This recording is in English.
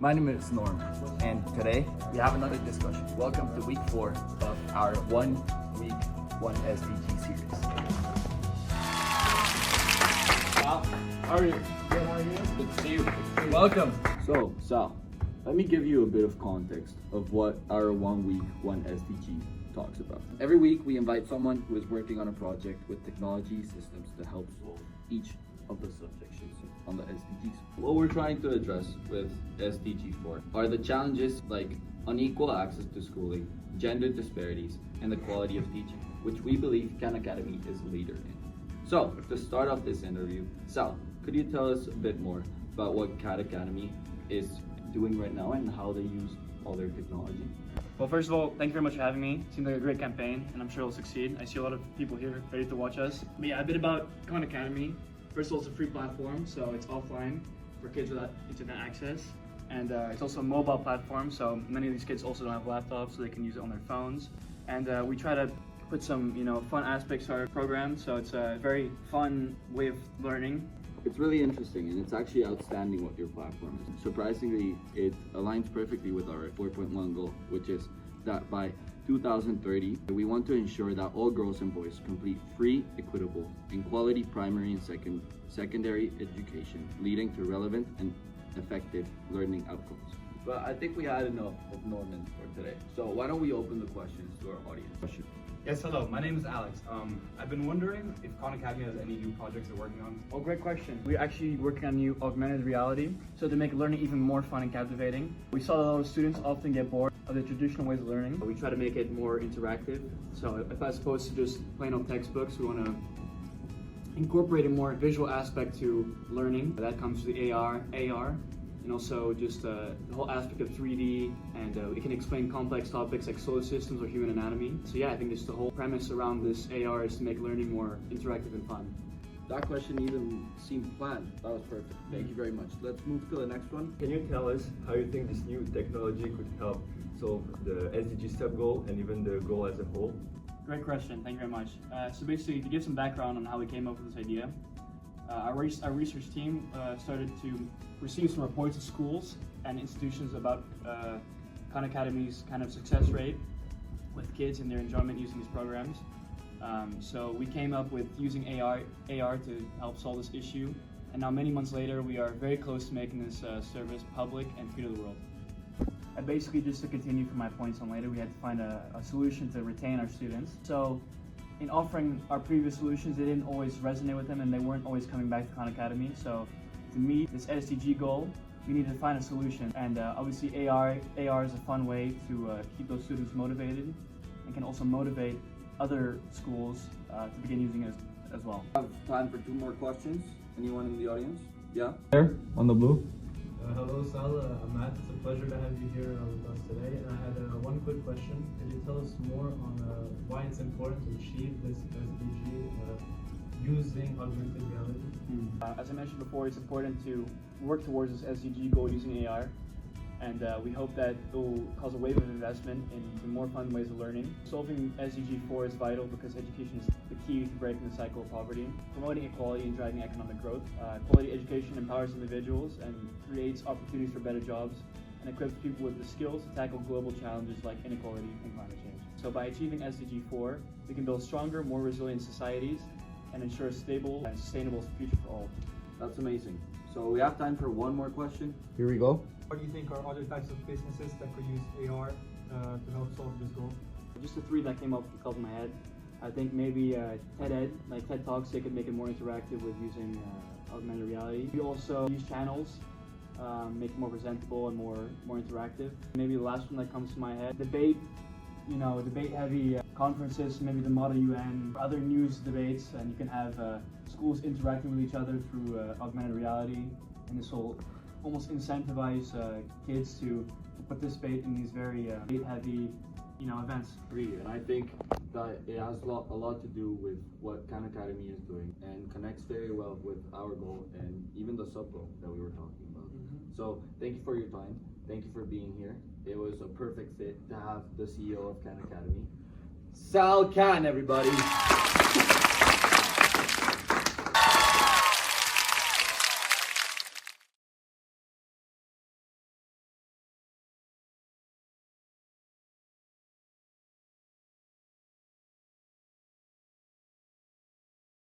My name is Norm, and today we have another discussion. Welcome to week 4 of our 1 week 1 SDG series. Sal, how are you? Good, how are you? Good to see you. Welcome. So, Sal, let me give you a bit of context of what our 1 week 1 SDG talks about. Every week we invite someone who is working on a project with technology systems to help solve each of the subjects on the SDGs. What we're trying to address with SDG 4 are the challenges like unequal access to schooling, gender disparities, and the quality of teaching, which we believe Khan Academy is a leader in. So, to start off this interview, Sal, could you tell us a bit more about what Khan Academy is doing right now and how they use all their technology? Well, first of all, thank you very much for having me. Seems like a great campaign, and I'm sure it'll succeed. I see a lot of people here ready to watch us. But yeah, a bit about Khan Academy. First of all, it's a free platform, so it's offline for kids without internet access. And it's also a mobile platform, so many of these kids also don't have laptops, so they can use it on their phones. And we try to put some, fun aspects to our program, so it's a very fun way of learning. It's really interesting, and it's actually outstanding what your platform is. Surprisingly, it aligns perfectly with our 4.1 goal, which is that by 2030, we want to ensure that all girls and boys complete free, equitable, and quality primary and secondary education, leading to relevant and effective learning outcomes. But I think we had enough of Norman for today. So why don't we open the questions to our audience? Yes, hello. My name is Alex. I've been wondering if Khan Academy has any new projects they're working on. Oh, great question. We're actually working on new augmented reality, so to make learning even more fun and captivating. We saw that a lot of students often get bored of the traditional ways of learning. We try to make it more interactive. So if as opposed to just plain old textbooks, we want to incorporate a more visual aspect to learning. That comes to the AR, and also just the whole aspect of 3D, and we can explain complex topics like solar systems or human anatomy. So yeah, I think just the whole premise around this AR is to make learning more interactive and fun. That question even seemed planned. That was perfect. Thank you very much. Let's move to the next one. Can you tell us how you think this new technology could help solve the SDG sub-goal and even the goal as a whole? Great question, thank you very much. So basically, to give some background on how we came up with this idea, our research team started to receive some reports of schools and institutions about Khan Academy's kind of success rate with kids and their enjoyment using these programs. So we came up with using AR to help solve this issue, and now many months later we are very close to making this service public and free to the world. And basically, just to continue from my points on later, we had to find a solution to retain our students. So in offering our previous solutions, they didn't always resonate with them and they weren't always coming back to Khan Academy. So to meet this SDG goal, we needed to find a solution. And obviously AR is a fun way to keep those students motivated and can also motivate other schools to begin using it as well. I have time for 2 more questions. Anyone in the audience? Yeah? There, on the blue. Hello, Sal. I'm Matt. It's a pleasure to have you here with us today. And I had one quick question. Could you tell us more on why it's important to achieve this SDG using augmented reality? As I mentioned before, it's important to work towards this SDG goal using AR. And we hope that it will cause a wave of investment in more fun ways of learning. Solving SDG 4 is vital because education is the key to breaking the cycle of poverty, promoting equality and driving economic growth. Quality education empowers individuals and creates opportunities for better jobs and equips people with the skills to tackle global challenges like inequality and climate change. So by achieving SDG 4, we can build stronger, more resilient societies and ensure a stable and sustainable future for all. That's amazing. So we have time for 1 more question. Here we go. What do you think are other types of businesses that could use AR to help solve this goal? Just the 3 that came up the top of my head. I think maybe TED, like TED Talks, they could make it more interactive with using augmented reality. We also use channels, make it more presentable and more interactive. Maybe the last one that comes to my head, debate heavy conferences, maybe the Model UN, or other news debates, and you can have schools interacting with each other through augmented reality, and this will almost incentivize kids to participate in these very debate-heavy events. And I think that it has a lot to do with what Khan Academy is doing and connects very well with our goal and even the sub-goal that we were talking about. So thank you for your time. Thank you for being here. It was a perfect fit to have the CEO of Khan Academy, Sal Khan, everybody.